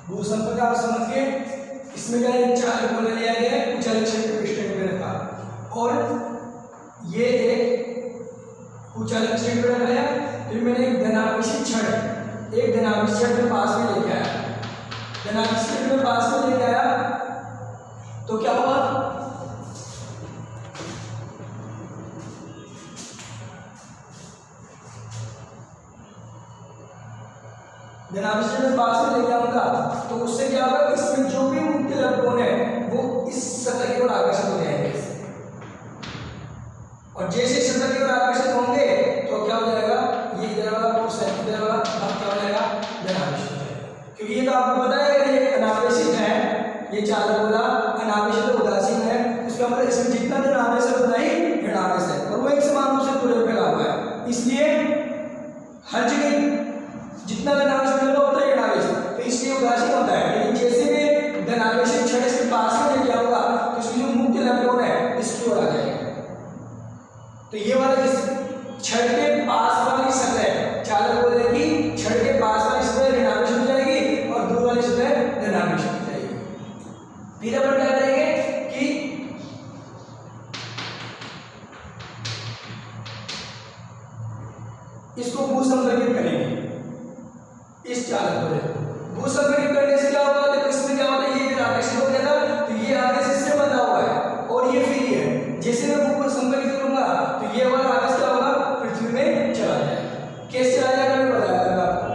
भू संपर्क आप समझ गए। इसमें क्या एक चालक बना लिया गया है, कुचालक क्षेत्र पृष्ठ में रखा और ये एक कुचालक क्षेत्र में रखा है। फिर मैंने एक धनावेशित छड़ में पास में लेके आया, धनावेशित छड़ में पास में लेके आया तो क्या हुआ, धनावेशित में पास में लेके आऊंगा तो उससे क्या होगा, इसमें जो भी मुक्त इलेक्ट्रॉन है वो इस सतह की ओर आकर्षित हो जाएंगे और जैसे सतह की ओर आकर्षित होंगे तो क्या हो जाएगा, ये इधर वाला पोर्शन इधर वाला भाग क्या हो जाएगा, धनावेशित हो जाएगा। क्योंकि ये तो आपको पता है ये अनावेशित है, ये चालक बोला अनावेशित और उदासीन है, उसका मतलब इसमें जितना धनावेश है उतना ही ऋणावेश है और वो एक समान रूप से पूरे फैला हुआ है। इसलिए हर जगह जितना धनावेश मिलेगा उतना ही ऋणावेश, तो इसलिए उदासीन होता है। लेकिन जैसे मैं धनावेशित छड़ इसके पास में लेके आऊंगा तो इसमें जो मुक्त इलेक्ट्रॉन है इसकी ओर आ जाएगा। तो ये वाला जिस छड़ के पास वाली सतह चालक बोले कि छड़ के पास वाली सतह ऋणावेश हो जाएगी और दूर वाली सतह धनावेश हो जाएगी। फिर अपन क्या करेंगे कि इसको भू संपर्कित करेंगे, इस चालक को भू संपर्कित करने से क्या होगा, तो इसमें क्या होता है, ये आकर्षित हो गया था तो ये आवेश इससे बंधा हुआ है और ये फ्री है। जैसे मैं भू को संपर्कित करूंगा तो ये वाला आवेश क्या होगा, पृथ्वी में चला जाएगा। कैसे चला जाएगा मैं बताया था आपको,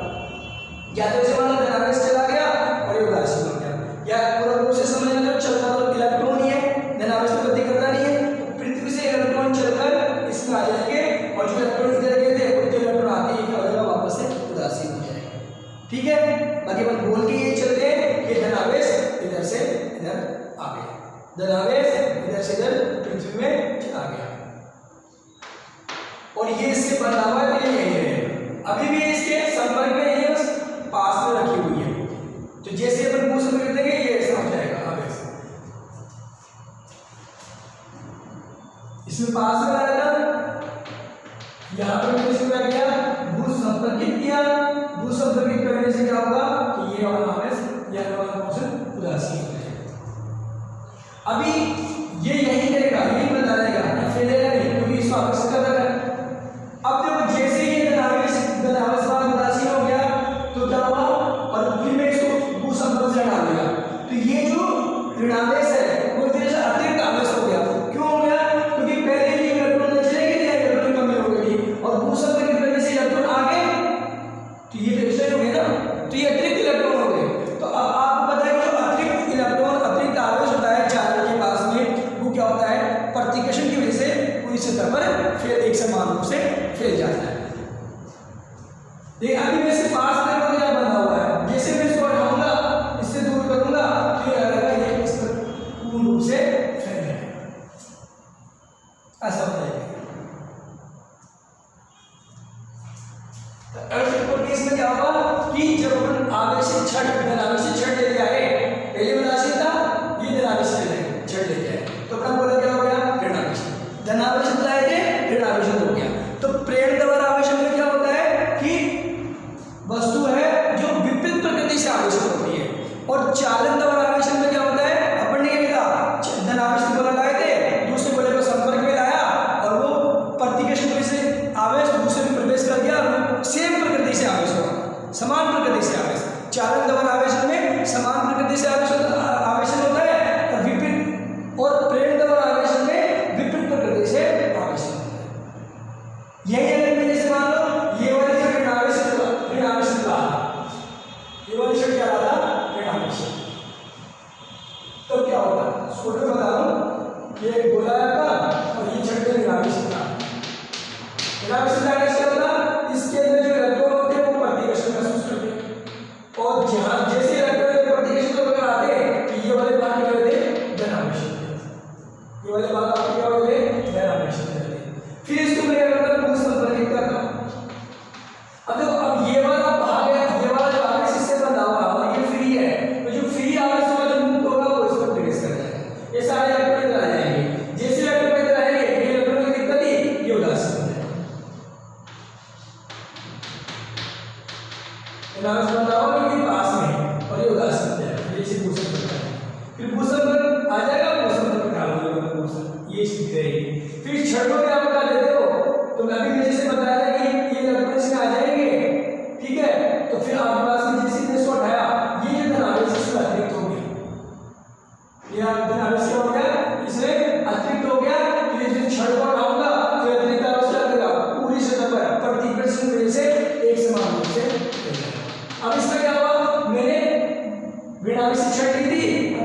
या तो ऐसे वाला धनावेश चला गया और ये उदासीन हो गया, या पूरा रूप से समझना तो चलता तो इलेक्ट्रॉन ही है, धनावेश तो गति करता नहीं है, तो पृथ्वी से इलेक्ट्रॉन चलकर इसमें आ जाएंगे और जो इलेक्ट्रॉन इधर गए थे वो इलेक्ट्रॉन आते ही क्या हो जाएगा, वापस से उदासीन हो जाएगा। ठीक है, बाकी अपन बोल के ये चलते हैं कि धनावेश इधर से इधर आ गया, धनावेश इधर से इधर पृथ्वी में चला गया और ये इससे बंधा हुआ है तो ये यही रहेगा, अभी भी इसके संपर्क में नहीं है, बस पास में रखी हुई है। तो जैसे अपन भू संपर्क देंगे ये ऐसा हो जाएगा, आवेश इसमें पास में आया था, यहाँ पर मैंने इसको क्या किया, भू संपर्कित किया। भू संपर्कित करने से क्या होगा कि ये वाला आवेश यह वाला पोर्शन उदासीन हो जाएगा। अभी ये यही करेगा, यही बता देगा, फैलेगा नहीं क्योंकि इसको आकर्षित कर रहा है। अब देखो जैसे ये धनावेश वाला उदासीन हो गया तो क्या हुआ, और फिर मैं इसको भू संपर्क से हटा दिया तो ये जो ऋणावेश है वो इधर से अतिरिक्त आवेश हो गया। क्यों हो गया, क्योंकि पहले ही इलेक्ट्रॉन चले गए थे, इलेक्ट्रॉन कमी हो गई थी और भू संपर्क करने से इलेक्ट्रॉन आ गए तो ये डिस्ट्रॉय हो गए ना, तो ये अतिरिक्त इलेक्ट्रॉन हो गए। तो अब आपको पता है कि जो अतिरिक्त इलेक्ट्रॉन अतिरिक्त आवेश होता है चालक के पास में वो क्या होता है, प्रतिकर्षण की वजह से पूरी सतह पर फिर एक समान रूप से फैल जाता है। देखिए अभी मैं इसके पास में बंधा हुआ है, जैसे मैं इसको हटाऊंगा इससे दूर करूंगा तो ये अलग है, इस पर पूर्ण रूप से फैल जाएगा, ऐसा होता है। इसमें क्या होगा कि जब अपन आवेशित छड़ धनावेशित छड़ लेके आए, पहले उदासीन था, ये धनावेशित छड़ लेके आए तो अपना बोला क्या हो गया, ऋणावेशित। धनावेशित लाए थे, ऋणावेशित हो गया। तो प्रेरण द्वारा आवेशन में क्या होता है कि वस्तु है जो विपरीत प्रकृति से आवेशित होती है, और चालन द्वारा आवेशन में क्या होता है, अपन ने क्या कहा, धनावेशित गोला लाए थे, दूसरे गोले को संपर्क में लाया और वो प्रतिकर्षण से आवेश दूसरे में प्रवेश कर गया, सेम प्रकृति से आवेश होगा, समान प्रकृति से आवेश। चालन द्वारा आवेशन में समान प्रकृति से आवेशन होता है और विपरीत, और प्रेरण द्वारा आवेशन में विपरीत प्रकृति से आवेशन होता है। यही अगर मैं जैसे मान लो ये वाली छड़ ऋणावेशित था, ये वाली छड़ क्या था, ऋणावेशित, तो क्या होता, छोटे बता दूं, ये एक गोला था और ये छड़ ऋणावेशित था। ऋणावेशित का क्या होता, इसके अंदर जो इलेक्ट्रॉन होते हैं वो प्रतिकर्षण महसूस करते हैं और जहां जैसे इलेक्ट्रॉन प्रतिकर्षण को अगर आते हैं तो ये वाले भाग क्या होते हैं, धनावेशित, ये वाले भाग आपके क्या होते हैं, धनावेशित होते हैं। फिर इसको मैं क्या करता हूं, भू संपर्कित करता हूं। अब देखो अब ये वाला भाग है, ये वाला जो आवेश इससे बंधा हुआ और ये फ्री है, तो जो फ्री आवेश होगा जो मुक्त होगा वो इसको प्रवेश कर जाएगा, ये सारे इलेक्ट्रॉन इधर आ जाएंगे। जैसे इलेक्ट्रॉन इधर आएंगे ये इलेक्ट्रॉन की दिक्कत ही ये उदासीन हो जाएगा, धनावेश बंधा हुआ क्योंकि पास में और ये उदासीन जैसे भूषण बनता है, फिर भूषण बल आ जाएगा, भूषण बल निकाल दोगे भूषण, ये चीज रहेगी। फिर छड़ को क्या बता देते हो, तो अभी मैं जैसे बताया था कि ये इलेक्ट्रॉन इसमें आ जाएंगे, ठीक है, तो फिर आपके पास में जैसे इसने इसको हटाया, ये जो धनावेश इसमें अतिरिक्त हो गया, ये धनावेश क्या हो गया, इसमें अतिरिक्त हो गया। फिर इस छड़ को हटाऊंगा, फिर अतिरिक्त आवेश क्या करेगा, पूरी सतह पर प्रतिकर्षण बल से एक समान रूप से। अब इसमें क्या हुआ, मैंने ऋणावेशी छड़ ली थी,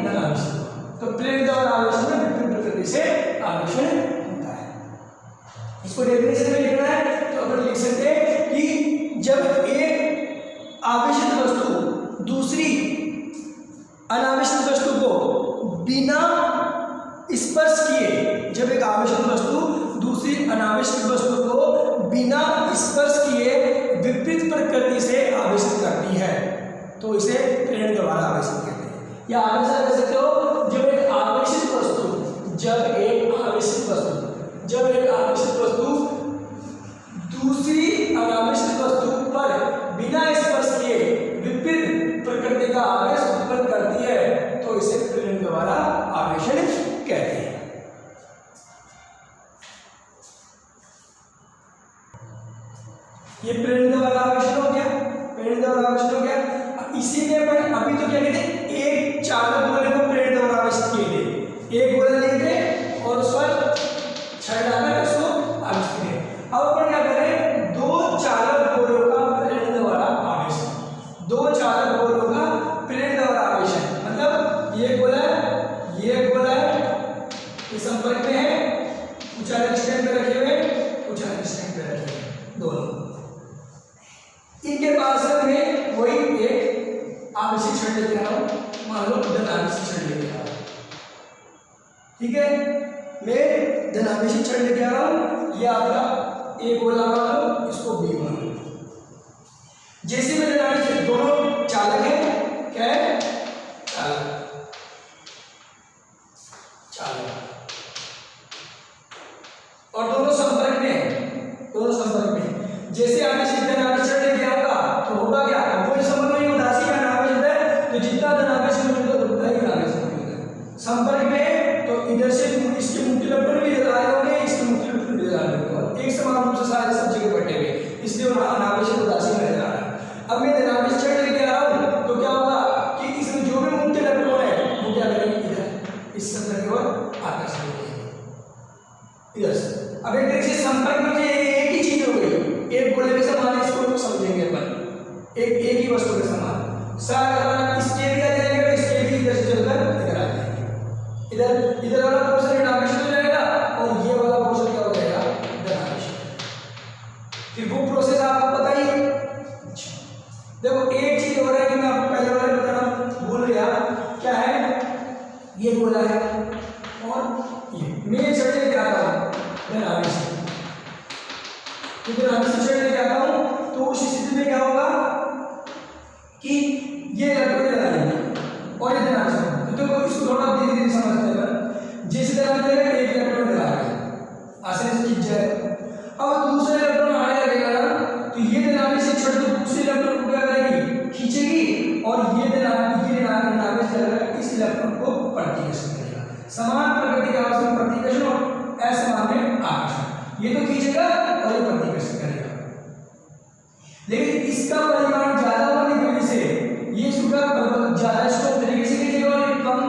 धनावेशी, तो प्रेरित और आवेश में विपरीत प्रकृति से आवेशन होता है। इसको डेफिनेशन में लिखना है तो अपन लिख सकते हैं कि जब एक आवेशित वस्तु दूसरी अनावेशित वस्तु को बिना स्पर्श किए, जब एक आवेशित वस्तु दूसरी अनावेशित वस्तु को बिना स्पर्श किए विपरीत प्रकृति से आवेशित करती है, तो इसे प्रेरण द्वारा आवेशित कहते हैं। या आप ऐसा कह सकते हो, जब एक आवेशित वस्तु दूसरी अनावेशित वस्तु पर बिना स्पर्श किए विपरीत प्रकृति का आवेश उत्पन्न करती है, तो इसे प्रेरण द्वारा आवेशन कहते हैं। ये प्रेरण द्वारा आवेशन हो गया, प्रेरण द्वारा आवेशन हो गया। इसी में अपन अभी तो क्या कहते हैं, एक चालक गोले को प्रेरण द्वारा आवेशित किए थे, एक गोला लेंगे और उस पर छड़ डालकर उसको आवेशित करें। अब अपन क्या करें, दो चालक गोलों का प्रेरण द्वारा आवेशन, दो चालक गोलों का प्रेरण द्वारा आवेशन, मतलब ये गोला ये संपर्क में है, कुछ अलग स्टैंड पे रखे हुए, कुछ अलग स्टैंड पे रखे हुए, दोनों इनके पास में वही एक आवेशित छड़ लेके आ रहा हूं, मान लो धनावेशित छड़ लेके आ रहा हूं, ठीक है, मैं धनावेशित छड़ लेके आ रहा हूं, ये आपका ए गोला मान लो, इसको बी मान लो। जैसे मैं धनावेशित, दोनों चालक है, क्या है, चालक और दोनों संपर्क में है, दोनों संपर्क में। जैसे आपने सीधे धनावेश छड़ लेके आऊंगा तो होगा क्या, कोई संपर्क नहीं, उदासी का धनावेश है, तो जितना धनावेश मौजूद है उतना ही धनावेश मौजूद है। संपर्क में तो इधर से इसके मुक्ति लक्षण भी इधर आए होंगे, इसके मुक्ति लक्षण भी इधर आए होंगे, एक समान रूप से सारे सब जगह बटे हुए, इसलिए अनावेश उदासी में आ रहा है। अब मैं धनावेश छड़ लेके आ रहा हूं तो क्या होगा कि इसमें जो भी मुक्ति लक्षण है वो क्या करेंगे, इधर इस सतह की ओर आकर्षित होंगे इधर से। अब एक तरह से संपर्क में एक ही चीज हो गई, एक गोले के समान, इसको समझेंगे अपन एक ही वस्तु के समान। सारा इसके भी आ जाएगा, इसके भी इधर से चलकर इधर आ जाएंगे, इधर वाला पोर्शन आवेशित हो जाएगा और ये वाला पोर्शन क्या हो जाएगा, धनावेशित। फिर वो प्रोसेस आपको पता ही है। देखो एक चीज हो रहा है कि मैं आपको पहले वाले बताना भूल गया, क्या है, ये गोला है और ये मैं छड़ लेके आता हूं धनावेशित, तो धनावेशित छड़ लेके आता हूं, तो उस स्थिति में क्या होगा कि ये इलेक्ट्रॉन लगाएंगे और ये धनावेशित, तो देखो इसको थोड़ा धीरे धीरे समझते हैं। जैसे धनावेशित लगेगा एक इलेक्ट्रॉन लगाएगा, आसानी से खींच जाएगा। अब दूसरा इलेक्ट्रॉन आने लगेगा ना, तो ये धनावेशित छड़ तो दूसरे इलेक्ट्रॉन को क्या करेगी, खींचेगी, और ये धनावेशित लगेगा इस इलेक्ट्रॉन को प्रतिकर्षण करेगा। समान प्रकृति के आवेश में प्रतिकर्षण और असमान में आकर्षण, ये तो खींचेगा और ये प्रतिकर्षण करेगा। लेकिन इसका परिमाण ज्यादा होने की वजह से ये सुबह ज्यादा स्ट्रोक तरीके से खींचेगा और ये कम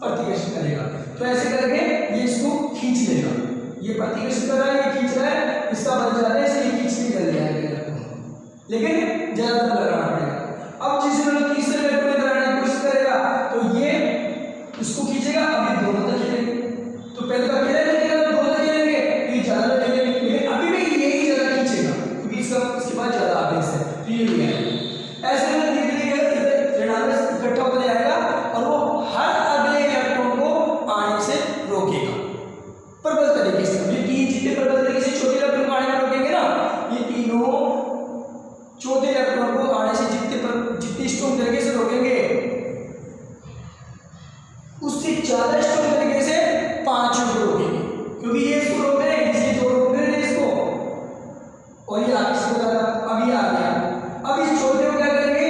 प्रतिकर्षण करेगा, तो ऐसे करके ये इसको खींच लेगा। ये प्रतिकर्षण कर रहा है, ये खींच रहा है, इसका बल ज्यादा है इसलिए खींच के चल जाएगा, लेकिन ज्यादा लगाना पड़ेगा। अब जिस लोग तीसरे इलेक्ट्रॉन लगाने की कोशिश करेगा तो ये इसको खींचेगा, अभी दोनों तक खींचेंगे, तो पहले तो अकेले खींचेगा, दोनों तक खींचेंगे, फिर ज्यादा खींचेंगे, अभी भी यही ज्यादा खींचेगा क्योंकि इसके बाद ज्यादा आवेश है, तो ये भी है। ऐसे में धीरे धीरे ऋणावेश इकट्ठा होता जाएगा और वो हर अगले इलेक्ट्रॉन को आने से रोकेगा प्रबल तरीके से। ये तीन जितने प्रबल तरीके से छोटे इलेक्ट्रॉन को आने में रोकेंगे ना, ये तीनों छोटे इलेक्ट्रॉन को आने से जितनी स्ट्रॉन्ग तरीके से रोकेंगे, उससे ज्यादा स्ट्रॉन्ग तरीके से पांचों को रोकेंगे, क्योंकि ये इसको रोक रहे हैं, इसलिए दो रोक रहे हैं इसको, और ये आगे से अभी आ गया। अब इस छोटे को क्या करेंगे,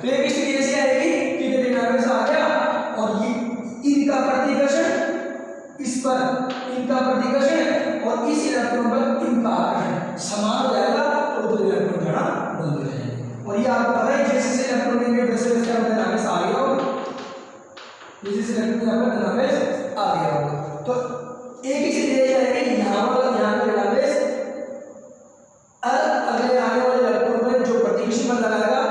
तो एक स्थिति ऐसी आएगी कि ऋण आवेश आ गया और ये इनका प्रतिकर्षण इस पर, इनका प्रतिकर्षण और इस इलेक्ट्रॉन पर इनका आकर्षण समान हो जाएगा, तो इलेक्ट्रॉन जाना बंद हो जाएगा। और ये आपको पता है जैसे जैसे इलेक्ट्रॉन लेंगे वैसे वैसे आपका ऋण आवेश आ गया होगा, जैसे इलेक्ट्रॉन आपका ऋण आवेश आ गया होगा। तो एक ही चीज ये जाएगी यहाँ पर ऋण आवेश अगले आने वाले इलेक्ट्रॉन पर जो प्रतिकर्षण बल लगाएगा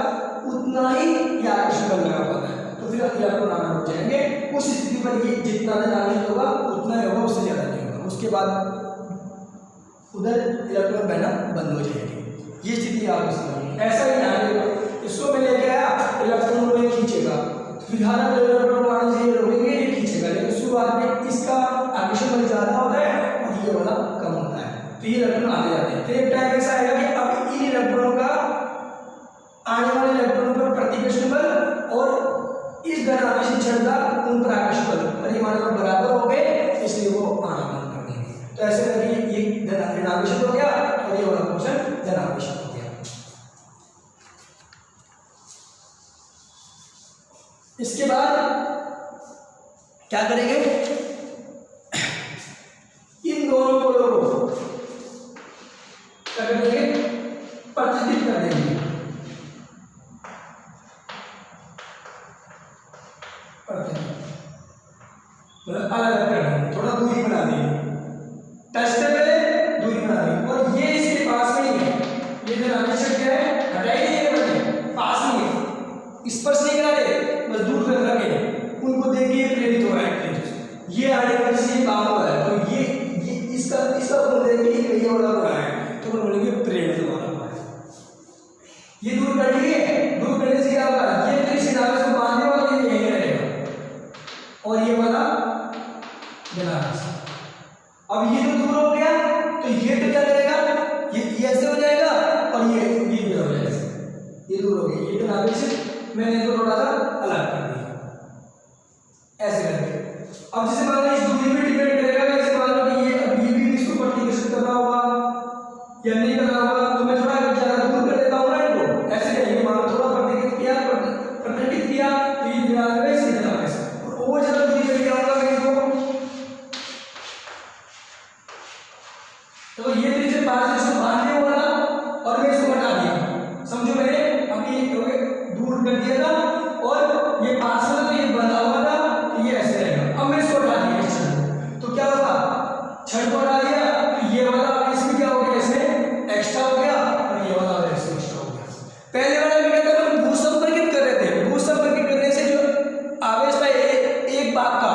उतना ही ये आकर्षण बल लगा पाता है, तो फिर इलेक्ट्रॉन आगे बढ़ जाएंगे। उस स्थिति पर ये जितना ऋण आवेश होगा उतना ही होगा, उससे ज्यादा नहीं होगा। उसके बाद उधर इलेक्ट्रॉन बहना बंद हो जाएगी। ये स्थिति आपको समझनी। ऐसा ही यहाँ इसको मैं लेके आया, इलेक्ट्रॉन को ये खींचेगा, फिलहाल इलेक्ट्रॉन आने से ये रोकेंगे, ये खींचेगा, लेकिन शुरुआत में इसका आकर्षण बल ज्यादा होता है और ये वाला कम होता है, तो ये इलेक्ट्रॉन आगे जाते हैं। फिर एक टाइम ऐसा आएगा कि अब इन इलेक्ट्रॉनों का आने वाले इलेक्ट्रॉनों पर प्रतिकर्षण बल और इस धन आवेशित क्षण का उन पर आकर्षण बल परिमाण में बराबर हो गए, इसलिए वो आना बंद कर देंगे। तो ऐसे करके ये धन आवेशित हो गया और ये वाला पोर्शन धन आवेशित हो गया। इसके बाद क्या करेंगे, इन दोनों गोलों को क्या कर देंगे, प्रतिष्ठित कर देंगे। मतलब अलग अलग कर देंगे, थोड़ा दूरी बना देंगे, टच से पहले दूरी बना देंगे। और ये इसके पास में ही है, ये जो आवेशक है हटाई नहीं है, पास में है, स्पर्श नहीं करा रहे, बस दूर कर रखे, उनको देखिए प्रेरित हो रहा है। ये आने वाले से काम हो रहा है, तो ये इसका गुण देखिए ये वाला हो रहा है, तो हम बोलेंगे प्रेरित हो रहा है। ये दूर कर लिए, दूर करने से क्या होगा, ये त्रिशिण आवेश को बांधने वाला ये यहीं रहेगा और ये वाला बना। अब ये तो दूर हो गया, तो ये तो क्या करेगा, ये ऐसे हो जाएगा और ये भी हो जाएगा, ये दूर हो गया, ये तो आवेश मैंने तो थोड़ा सा अलग कर दिया ऐसे करके। अब जैसे मान लो इस दूरी पे डिपेंड करेगा, जैसे मान लो कि ये अब ये भी इसको प्रतिकर्षित कर रहा होगा या नहीं कर रहा होगा, तो मैं थोड़ा ज्यादा दूर कर देता हूँ ना इनको, ऐसे करेंगे। मान लो थोड़ा प्रतिकर्षित किया, प्रतिष्ठित किया, तो ये ध्यान रहे सीधे जाने से, और वो ज्यादा दूरी पे क्या होगा मैं इनको, तो ये त्रिज्या पास इसको बांधने वाला और मैं इसको हटा दिया, समझो मैंने अपनी दूर कर दिया था और ये पास में तो ये बंधा हुआ था, तो ये ऐसे रहेगा। अब मैं इसको हटा दिया इस छड़, तो क्या होगा, छड़ को हटा दिया तो ये वाला इसमें क्या हो गया, इसमें एक्स्ट्रा हो गया और ये वाला इसमें एक्स्ट्रा हो गया। पहले वाला में क्या था, भू संपर्कित कर रहे थे, भू संपर्कित करने से जो आवेश था एक भाग का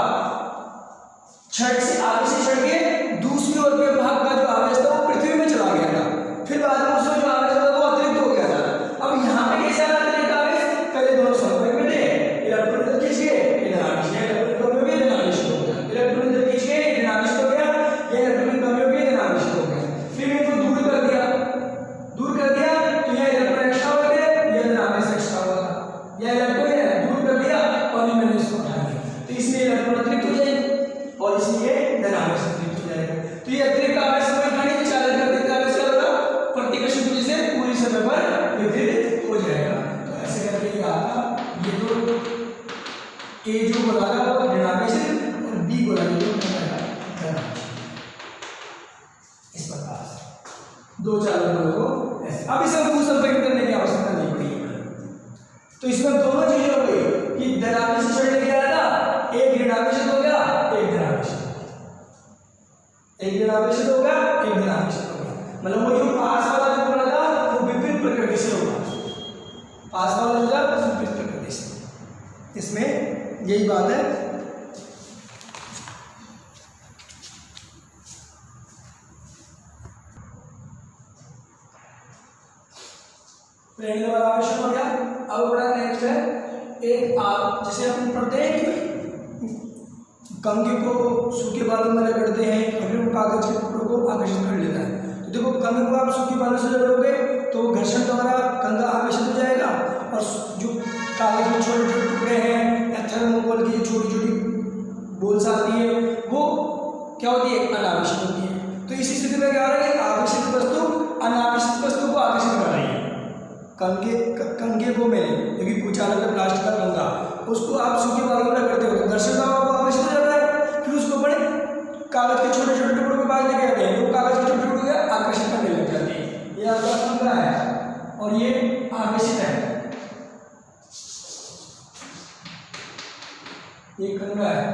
छड़ से आगे से छड़ के दूसरी ओर के भाग का जो आवेश था वो पृथ्वी में चला गया था, फिर बाद में उसमें जो आवेश था वो अतिरिक्त हो गया था। अब यहाँ पे कैसे आना अतिरिक्त आवेश, पहले दोनों संपर्क में थे, इलेक्ट्रॉन इधर खींच गए, इधर आवेश है, इलेक्ट्रॉन कम हो गया, इधर आवेश हो गया, इलेक्ट्रॉन इधर खींच गए, इधर आवेश हो गया, ये इलेक्ट्रॉन कम हो गया, इधर आवेश हो गया। फिर इनको दूर कर दिया तो ये इलेक्ट्रॉन एक्स्ट्रा हो गए, ये इधर आवेश एक्स्ट्रा हुआ था, ये इलेक्ट्रॉन दूर कर दिया और ये मैंने इसको हटा दिया, तो इसमें इलेक्ट्रॉन अतिरिक्त हो जाएंगे और इसलिए धन आवेश अतिरिक्त हो जाएगा। तो ये अतिरिक्त आवेश में चालन कर देता है, क्या होगा, प्रतिकर्षण की वजह से पूरी समय पर वितरित हो जाएगा। तो ऐसे करके ये आपका ये तो ए जो बोला वो ऋण आवेश और बी बोला जो धन आवेश, इस प्रकार से दो चालन बलों को ऐसे। अब इसे भू संपर्कित करने की आवश्यकता नहीं पड़ी, तो इसमें दोनों चीजें हो गई कि धन आवेश छड़ लेके आया था, एक ऋण आवेश हो गया, एक धन आवेश, एक ऋण आवेश हो गया, एक धन आवेश हो गया। मतलब वो जो पास वाला जो बोला था वो विपरीत प्रकृति से होगा, पास वाला जो था वो विपरीत प्रकृति से, इसमें यही बात है। प्रेरणा वाला आवेश हो गया। अब बड़ा नेक्स्ट है एक आप जैसे अपन पढ़ते हैं कि कंघी को सूखे बालों में रगड़ते हैं और फिर वो कागज के टुकड़ों को आकर्षित कर लेता है। तो देखो कंघी को आप सूखे बालों से रगड़ोगे तो घर्षण द्वारा कंघा आकर्षित हो जाएगा और जो कागज में छोटे छोटे टुकड़े हैं या थर्मोकोल की जो छोटी छोटी बोल्स आती है वो क्या होती है, अनाकर्षित होती है। तो इसी स्थिति में क्या हो रहा है कि आकर्षित वस्तु अनाकर्षित वस्तु को आकर्षित कर रही है, कंगे को मिले, क्योंकि कुचालक है प्लास्टिक का कंगा, उसको आप सूखे भागों में करते हो तो घर्षण का आपको आवश्यक हो जाता है, फिर उसको बड़े कागज के छोटे छोटे टुकड़ों के पास लेके आते हैं, तो कागज के छोटे टुकड़ों को आकर्षित करने लग जाती है। ये आपका कंगा है और ये आवेशित है, ये कंगा है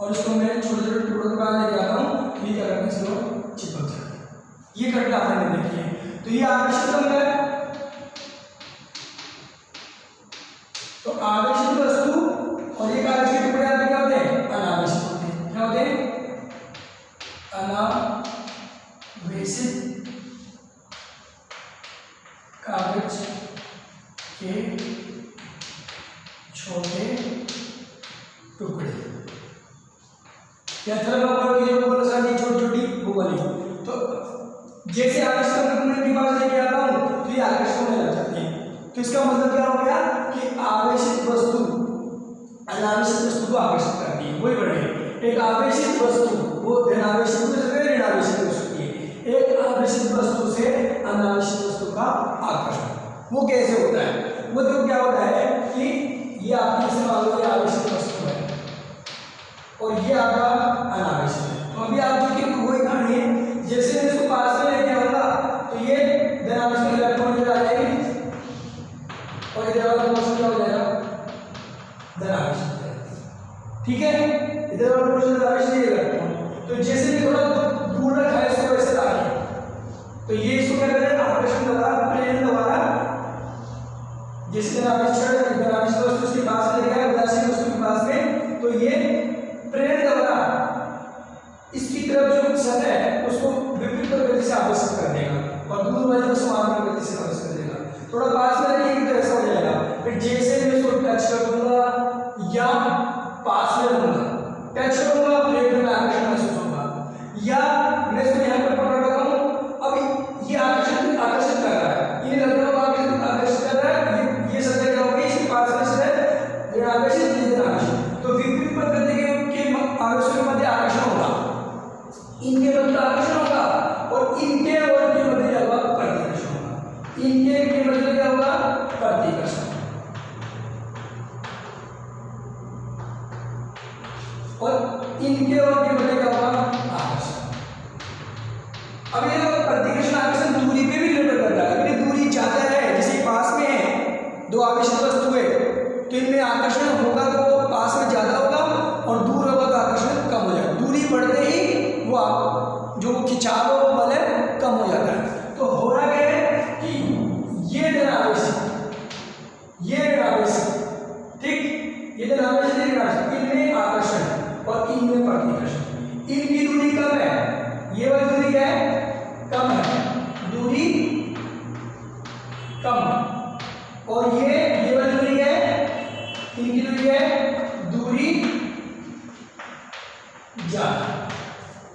और इसको मैं छोटे छोटे टुकड़ों के पास लेके आता हूँ, ये क्या करते हैं इसको चिपक जाते हैं। ये करके आपने देखी है, तो ये आवेशित कंगा है। तो आवेशित वस्तु और ये कागज के टुकड़े आपके क्या होते हैं, अनावेशित होते हैं। क्या होते हैं, अनावेशित कागज के छोटे टुकड़े या थर्मोकोल की जो बोल सारी छोटी छोटी वो वाली, तो जैसे आकर्षण के पास लेके आता हूँ तो ये आकर्षण में लग जाती है। तो इसका मतलब क्या हो गया कि आवेशित वस्तु अनावेशित वस्तु को आकर्षित करती है। वही बढ़े, एक आवेशित वस्तु वो धनावेशित से ऋणावेशित हो सकती है, एक आवेशित वस्तु से अनावेशित वस्तु का आकर्षण वो कैसे होता है, वो तो क्या होता है कि ये आपकी जैसे मान लो ये आवेशित वस्तु है और ये आपका अनावेशित है। तो अभी आप जो कि वही कहानी है, जैसे मैं इसको पास में लेके आऊंगा तो ये धनावेशित इलेक्ट्रॉन इधर आ जाएगी और इधर वाला पोर्शन क्या हो जाएगा, धनावेशित। ठीक है, इधर वाला पोर्शन धनावेशित इलेक्ट्रॉन। तो जैसे भी थोड़ा दूर रखा है इसको वैसे लाए, तो ये इसको क्या करें, आकर्षण द्वारा प्रेरण द्वारा जैसे धनावेशित वस्तु उसके पास में लेके आए उदासीन वस्तु के पास में, तो ये प्रेरण द्वारा इसकी तरफ जो सतह है उसको विपरीत प्रकृति से आकर्षित कर देगा और दूर वाले को समान प्रकृति से आकर्षित कर देगा। थोड़ा पास में रखिए तो ऐसा हो जाएगा। फिर जैसे मैं इसको टच कर दूंगा या पास में रहूंगा, टच करूंगा प्लेट में आकर्षण महसूस होगा, या मैं इसको यहाँ पर पकड़ रखा हूँ, अब ये आकर्षण आकर्षित कर रहा है, ये लग रहा है आकर्षित कर रहा है, ये सतह क्या होगी, इसके पास में सतह ऋणावेशित धनावेशित, तो विपरीत प्रकृति के आवेशों के मध्य आकर्षण होगा, इनके मध्य आकर्षण होगा और इनके और के मध्य क्या होगा, प्रतिकर्षण होगा। इनके के मध्य क्या होगा, प्रतिकर्षण, और इनके और के मध्य क्या होगा, आकर्षण। अब ये प्रतिकर्षण आकर्षण दूरी पे भी निर्भर करता है। अगर दूरी ज्यादा है, जैसे पास में है दो आवेशित वस्तु है, तो इनमें आकर्षण होगा तो वो पास में ज्यादा होगा और दूर होगा तो आकर्षण कम हो जाएगा। दूरी बढ़ते ही वो जो खिंचाव वो बल है कम हो जाता है। तो हो रहा क्या है कि ये धनावेशित, ये ऋणावेशित, ठीक, ये धनावेशित इनमें आकर्षण और इनमें प्रतिकर्षण, इनकी दूरी कम है, ये वाली दूरी क्या है, कम है, दूरी कम, और ये वाली दूरी क्या है, इनकी दूरी है, दूरी ज्यादा,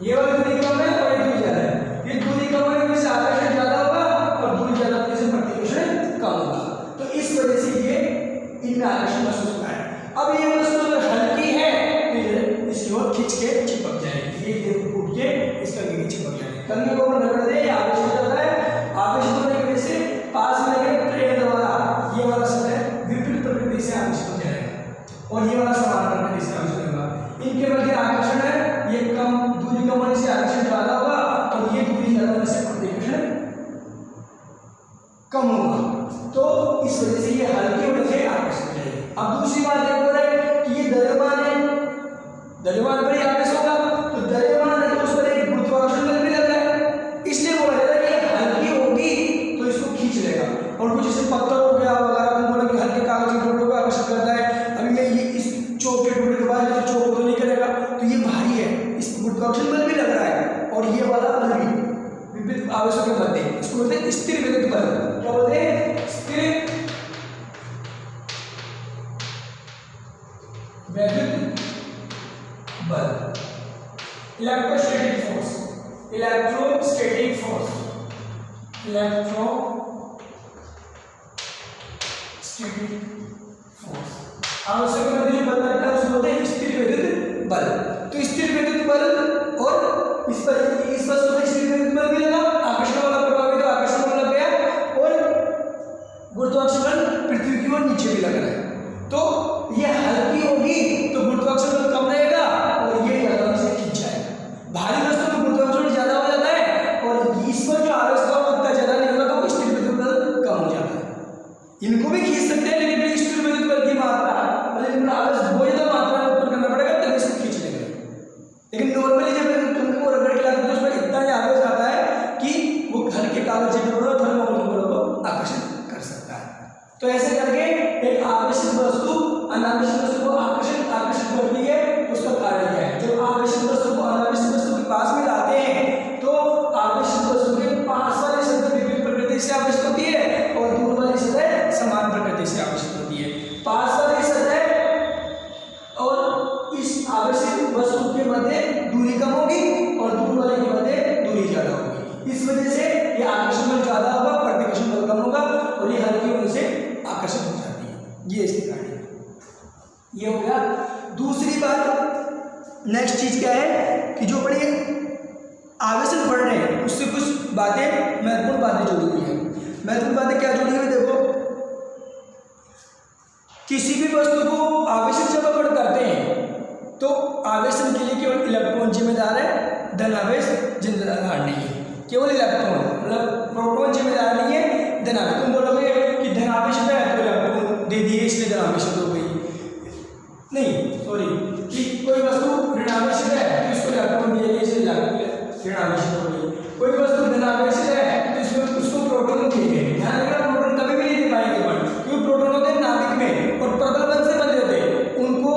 ये वाली दूरी कम है और ये दूरी ज्यादा है। ये दूरी कम होने से आकर्षण ज्यादा होगा और दूरी ज्यादा होने से प्रतिकर्षण कम होगा। तो इस वजह से ये इनमें आकर्षण महसूस होता है। अब ये वस्तु अगर हल्की है तो इसकी ओर खींच के चिपक जाएगी, ये टूट के इस कंगे की चिपक जाएगी। कंगे को रगड़ दे आवेशित होता है, आवेशित होने की वजह से पास में लगे प्रेरण द्वारा ये वाला सतह विपरीत प्रकृति से आवेशित हो जाएगा और ये वाला समान प्रकृति से आवेशित होगा। इनके मध्य आकर्षण है, ये कम दूरी कम होने से आकर्षण ज्यादा होगा और ये दूरी ज्यादा होने से प्रतिकर्षण कम होगा। तो इस वजह से ये हल्की होने से आकर्षित हो जाएगी। अब दूसरी बात ये बोल रहा है कि ये द्रव्यमान है, द्रव्यमान पर ही आकर्षित होगा, तो द्रव्यमान है तो उस पर एक गुरुत्वाकर्षण बल भी लग रहा है, इसलिए बोला जाता है कि हल्की होगी तो इसको खींच लेगा। और कुछ जैसे पत्थर हो गया वगैरह, तुम बोले कि हल्के कागज के टुकड़ों को आकर्षित करता है। अभी मैं ये इस चौक के टुकड़े के बाद चौक को नहीं करेगा तो ये भारी है, इस गुरुत्वाकर्षण बल भी लग रहा है और ये वाला बल भी विपरीत आवेशों के मध्य, इसको बोलते हैं स्थिर विद्युत बल। क्या बोलते हैं, स्थिर विद्युत बल, electrostatic force, electrostatic force, electrostatic force, आवेशों के मध्य जो बल लगता है उसको बोलते हैं स्थिर विद्युत बल। तो स्थिर विद्युत बल और इस वस्तु पर स्थिर बल मिलेगा, आकर्षण वाला प्रभाव है तो आकर्षण बल लग गया, और गुरुत्वाकर्षण बल पृथ्वी की ओर नीचे भी लग रहा है। तो ये हल्की होगी तो गुरुत्वाकर्षण बल कम रहेगा और ये ज्यादा से खींच जाएगा। भारी वस्तु में गुरुत्वाकर्षण ज्यादा हो जाता है और इस पर जो आवेश का उतना ज्यादा नहीं होता तो स्थिर विद्युत बल कम हो जाता है। इनको भी खींच सकते हैं लेकिन स्थिर विद्युत बल की मात्रा मतलब आवेश बहुत ज्यादा मात्रा में उत्पन्न करना पड़ेगा तभी इसको खींच लेंगे। लेकिन नॉर्मली जब तुमको रगड़ के लाते तो उसमें इतना ही आवेश आता है कि वो हल्के कागज के ऊपर थर्मोकपल को आकर्षित कर सकता है। तो ऐसे करके एक आवेशित वस्तु अनावेशित वस्तु को आकर्षित करती है। उसका कार्य क्या है? जब आवेशित वस्तु को अनावेशित वस्तु के पास में लाते हैं तो आवेशित वस्तु के पास वाली सतह विपरीत प्रकृति से आवेशित होती है और दूर वाली सतह समान प्रकृति से आवेशित होती है। पास वाली सतह और इस आवेशित वस्तु के मध्य दूरी कम होगी और दूर वाले के मध्य दूरी ज्यादा होगी। इस वजह से ये आकर्षण बल ज्यादा होगा, प्रतिकर्षण बल कम होगा और ये हल्की होने से आकर्षित हो जाती है। ये इसकी कार्य ये हो गया। दूसरी बात नेक्स्ट चीज क्या है कि जो बड़ी आवेशन बढ़ रहे हैं उससे कुछ बातें महत्वपूर्ण बातें जुड़ी हुई है। महत्वपूर्ण बातें क्या जुड़ी हुई? देखो, किसी भी वस्तु को आवेशन जब अपन करते हैं तो आवेशन के लिए केवल इलेक्ट्रॉन जिम्मेदार है, धन आवेश जिम्मेदार नहीं है। केवल इलेक्ट्रॉन मतलब प्रोटॉन जिम्मेदार नहीं है, धन आवेश। तुम बोलोगे कि धन आवेश है तो इलेक्ट्रॉन दे दिए इसलिए धन आवेश हो गई, नहीं सॉरी, कि कोई वस्तु ऋण आवेश है तो इसको इलेक्ट्रॉन दिया गया इसलिए ऋण आवेश हो गई। कोई वस्तु धन आवेश है तो इसमें उसको प्रोटॉन दिए गए। ध्यान रखना, प्रोटॉन कभी भी नहीं दे पाएंगे क्योंकि प्रोटॉन होते हैं नाभिक में और प्रबल बल से बंधे होते हैं। उनको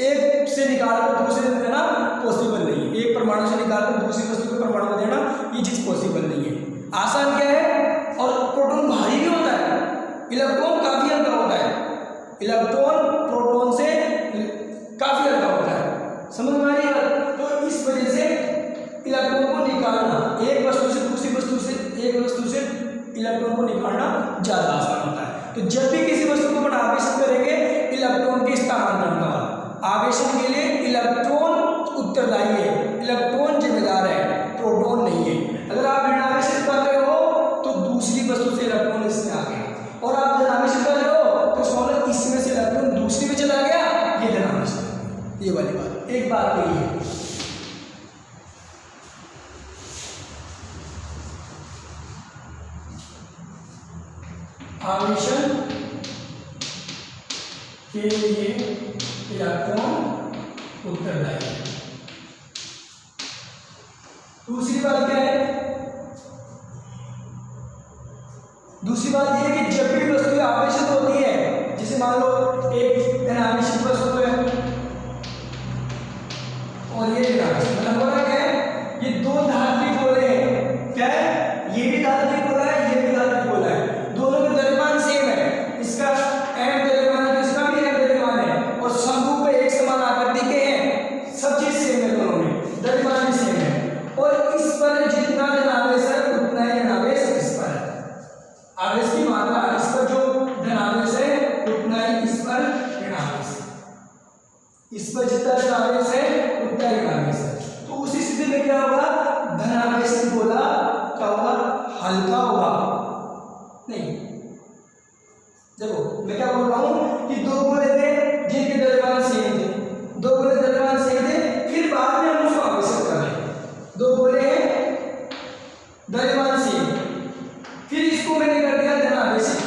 एक से निकालकर दूसरे में देना पॉसिबल नहीं है। एक परमाणु से निकालकर दूसरी वस्तु के परमाणु में देना ये चीज पॉसिबल नहीं है। आसान क्या है? और प्रोटॉन भारी भी होता है, इलेक्ट्रॉन काफी हल्का होता है। इलेक्ट्रॉन प्रोटॉन से काफी हल्का होता है, समझ में आ रही है? तो इस वजह से इलेक्ट्रॉन को निकालना एक वस्तु से दूसरी वस्तु से एक वस्तु से इलेक्ट्रॉन को निकालना ज्यादा आसान होता है। तो जब भी किसी वस्तु को अपन आवेशित करेंगे इलेक्ट्रॉन के स्थानांतरण का आवेशन के लिए इलेक्ट्रॉन उत्तरदायी है, इलेक्ट्रॉन जिम्मेदार है, प्रोटॉन नहीं है। अगर आप ऋण आवेशित कर रहे हो तो दूसरी वस्तु से इलेक्ट्रॉन इसमें आ गया और आप धन आवेशित कर रहे हो तो समझ इसमें से इलेक्ट्रॉन दूसरी में चला गया, ये धन आवेशित। ये वाली बात, एक बात तो ये है। आवेशन के लिए इलेक्ट्रॉन उत्तरदायी है। दूसरी बात क्या है? दूसरी बात यह है कि जब भी वस्तु आवेशित होती है, जैसे मान लो एक धन आवेशित वस्तु है और ये ऋण आवेशित, मतलब हो रहा क्या है? ये दो धात्विक गोले हैं। क्या है? ये भी धात्विक गोला है, ये भी धात्विक गोला है। दोनों का द्रव्यमान सेम है, इसका m द्रव्यमान है, इसका भी m द्रव्यमान है और समरूप पे एक समान आकृति के हैं। सब चीज सेम है, दोनों में द्रव्यमान भी सेम है और इस पर जितना धन आवेश है उतना ही ऋण आवेश इस पर है। आवेश की मात्रा इस पर जो धन आवेश है उतना ही इस पर ऋण आवेश है। इस पर जितना धन आवेश है उतना ही ऋण आवेश है। तो उस स्थिति में क्या होगा? धन आवेश गोला क्या होगा? हल्का होगा। नहीं, देखो मैं क्या बोल रहा हूं कि दो गोले थे जिनके द्रव्यमान सेम थे, दो गोले द्रव्यमान सेम थे, फिर बाद में हम उसको आवेशित कर रहे हैं। दो गोले हैं द्रव्यमान सेम, फिर इसको मैंने कर दिया धन आवेशित,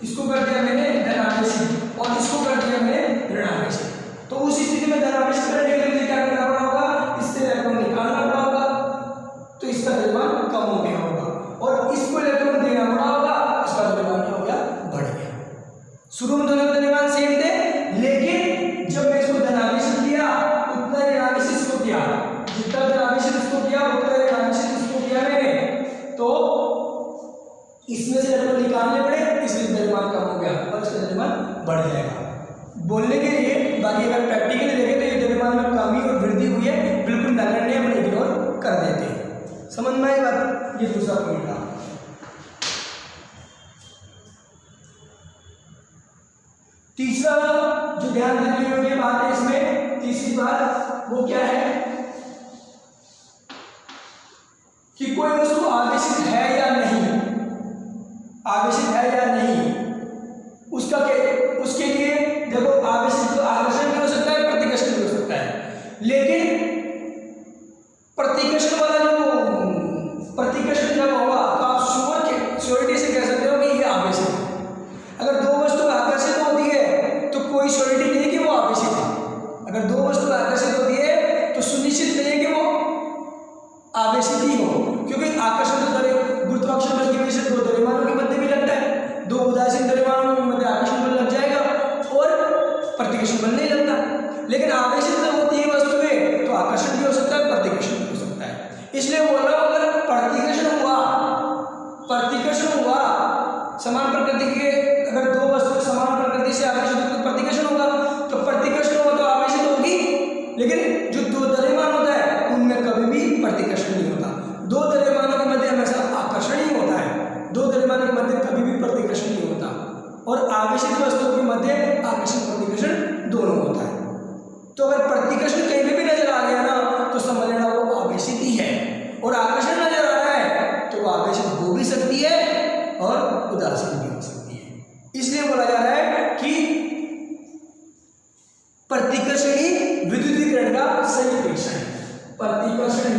इसको कर दिया मैंने धन आवेशित और इसको कर दिया मैंने ऋण आवेशित। तो उस स्थिति में धन आवेशित करने के लिए क्या करना पड़ा होगा? इससे इलेक्ट्रॉन निकालना पड़ा होगा तो इसका द्रव्यमान कम हो गया होगा और इसको इलेक्ट्रॉन देना पड़ा होगा, इसका द्रव्यमान क्या हो गया? बढ़ गया। शुरू में दोनों के द्रव्यमान सेम थे लेकिन जब मैं इसको धन आवेशित किया उतना ऋण आवेशित इसको किया, जितना धन आवेशित इसको किया उतना ऋण आवेशित इसको किया मैंने, तो इसमें से इलेक्ट्रॉन निकालने पड़े, इसलिए द्रव्यमान कम हो गया और इसका द्रव्यमान बढ़ जाएगा। बोलने के लिए, बाकी अगर प्रैक्टिकली देखें तो ये द्रव्यमान में कमी और वृद्धि हुई है, बिल्कुल नगण्य हम इग्नोर कर देते हैं। समझ में आई बात? ये दूसरा पॉइंट था। तीसरा जो ध्यान देने योग्य बात है इसमें, तीसरी बात वो क्या है आवेशित है या नहीं, उसके लिए देखो आवेशित तो आकर्षण भी हो सकता है, प्रतिकर्षण भी हो सकता है, लेकिन प्रतिकर्षण वाला जो प्रतिकर्षण जब होगा तो आप श्योरिटी से कह सकते हो कि ये आवेशित है। अगर दो वस्तु आकर्षित होती है तो कोई श्योरिटी नहीं कि वो आवेशित है। अगर दो वस्तु आकर्षित होती है तो सुनिश्चित नहीं है कि वो आवेशित ही हो, क्योंकि आकर्षण तो गुरुत्वाकर्षण बल की वजह से दो द्रव्यमानों के मध्य भी लगता है, दो उदासीन द्रव्यमानों के मध्य आकर्षण बल लग जाएगा और प्रतिकर्षण बल नहीं लगता। लेकिन आवेशित जब होती है वस्तुएं तो आकर्षण भी हो सकता है, प्रतिकर्षण भी हो सकता है। इसलिए बोल रहा हूं अगर प्रतिकर्षण हुआ समान प्रकृति के, अगर दो वस्तु समान प्रकृति से आकर्षित होती तो प्रतिकर्षण होगा, तो प्रतिकर्षण होगा तो आवेशित होगी। लेकिन जो दो द्रव्यमान होता है उनमें कभी भी प्रतिकर्षण नहीं होता, दो द्रव्यमानों के मध्य हमेशा आकर्षण ही होता है, दो द्रव्यमानों के मध्य कभी भी प्रतिकर्षण नहीं होता। और आवेशित वस्तुओं के मध्य आकर्षण प्रतिकर्षण दोनों होता है। तो अगर प्रतिकर्षण कहीं भी नजर आ गया ना तो समझ लेना वो आवेशित ही है, और आकर्षण नजर आ रहा है तो वो आवेशित हो भी सकती है और उदासीन भी हो सकती है। इसलिए बोला जा रहा है कि प्रतिकर्षण ही विद्युतीकरण का सही परीक्षण है। प्रतिकर्षण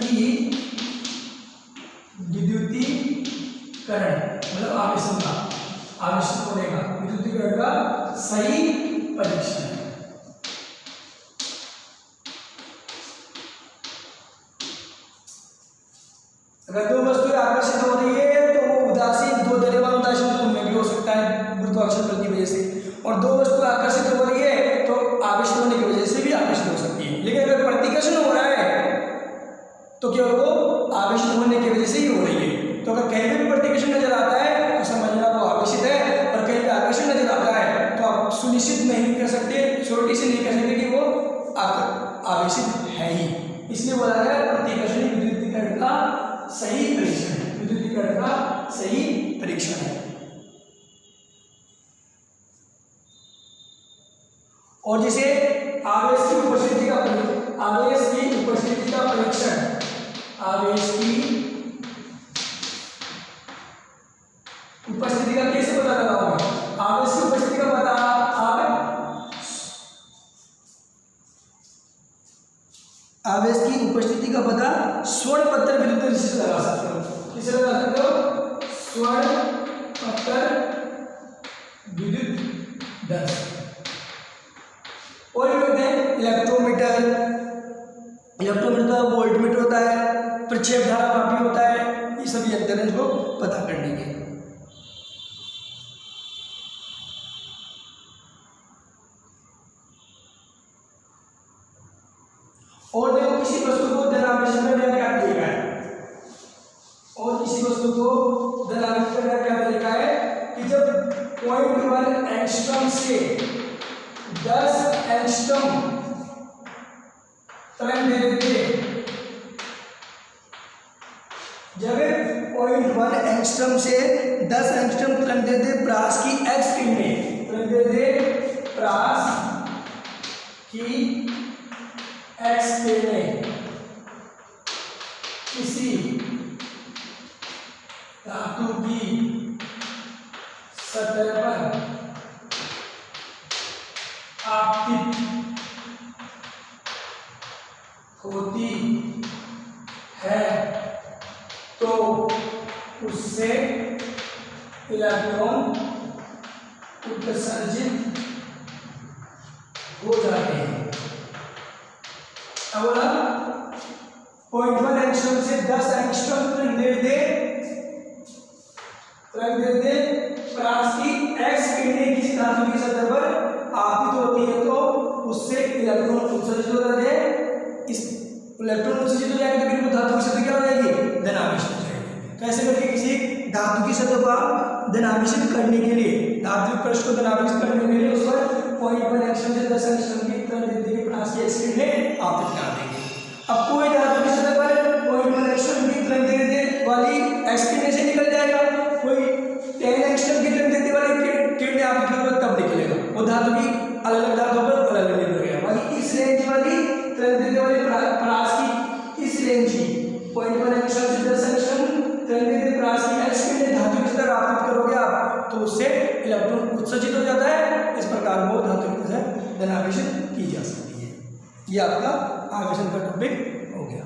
ही विद्युतीकरण मतलब आवेशित होने का विद्युतीकरण का सही परीक्षण है। अगर दो वस्तुएं आकर्षित हो रही है तो वो उदासीन, दो द्रव्यमान उदासीन तो उनमें भी हो सकता है गुरुत्वाकर्षण बल की वजह से, और दो वस्तुएं आकर्षित हो रही है तो आवेशित होने की वजह से भी आकर्षित हो सकती है। लेकिन अगर प्रतिकर्षण हो रहा है तो केवल वो आवेशित होने की वजह से ही हो रही है। तो अगर कहीं भी प्रतिकर्षण नजर आता है तो समझना वो आवेशित है, और कहीं भी आकर्षण नजर आता है तो आप सुनिश्चित नहीं कर सकते, श्योरिटी से नहीं कह सकते कि वो आवेशित है ही। इसलिए बोला गया प्रतिकर्षण विद्युतीकरण का सही परीक्षण है, विद्युतीकरण का सही परीक्षण है। और जिसे आवेश की उपस्थिति का परीक्षण, आवेश की उपस्थिति का परीक्षण, आवेश की उपस्थिति का कैसे पता लगाओगे? आवेश की उपस्थिति का पता आवेश की उपस्थिति का पता स्वर्ण पत्थर विद्युत दर्शी से लगा सकते हो। किसे लगा सकते हो? स्वर्ण पत्थर विद्युत दर्शी। और भी होते हैं इलेक्ट्रोमीटर, इलेक्ट्रोमीटर का वोल्टमीटर होता है, प्रक्षेप धारा मापी होता है, ये सभी यंत्र हैं इसको पता करने के। और देखो किसी वस्तु को धनावेशित करने का क्या तरीका है, और किसी वस्तु को धनावेशित करने का क्या तरीका है कि जब 0.1 एंगस्ट्रॉम से 10 एंगस्ट्रॉम तरंग दे देते, जब 0.1 एंगस्ट्रॉम से 10 एंगस्ट्रॉम तरंग दे दे प्रकाश की एक्स किरणें, तरंग दे दे प्रकाश की एक्स किरणें किसी धातु की सतह पर आपतित होती है तो उससे इलेक्ट्रॉन उत्सर्जित हो जाते हैं। अब 0.1 एंगस्ट्रॉम से 10 एंगस्ट्रॉम तरंग दे दे प्रकाश की एक्स किरणें किसी धातु की सतह पर आपतित होती है तो उससे इलेक्ट्रॉन उत्सर्जित हो जाते हैं। इस इलेक्ट्रॉन उत्सर्जित हो जाएंगे तो फिर वो धातु की सतह क्या हो जाएगी? धनावेशित हो जाएगी। तो ऐसे करके किसी धातु की सतह पर धनावेशित करने के लिए, धात्विक पृष्ठ को धनावेशित करने के लिए उस पर 0.1 एंगस्ट्रॉम से 10 एंगस्ट्रॉम की तरंग दे दे प्रकाश की एक्स किरणें आपतित कर देंगे। अब कोई धातु की सतह पर 0.1 एंगस्ट्रॉम की तरंग देने वाली एक्स किरणें से निकल जाएगा, कोई 10 एंगस्ट्रॉम की तरंग देने वाली किरणें आपतित होगा तब निकलेगा। वो धातु की अलग अलग धातुओं पर अलग अलग निर्भर करेगा। बाकी इस रेंज वाली तरंग देने वाली प्रकाश की इस रेंज की 0.1 एंगस्ट्रॉम से तो उससे इलेक्ट्रॉन उत्सर्जित हो जाता है। इस प्रकार वो धातु की तरह धनावेशित की जा सकती है। ये आपका आवेशन का टॉपिक हो गया।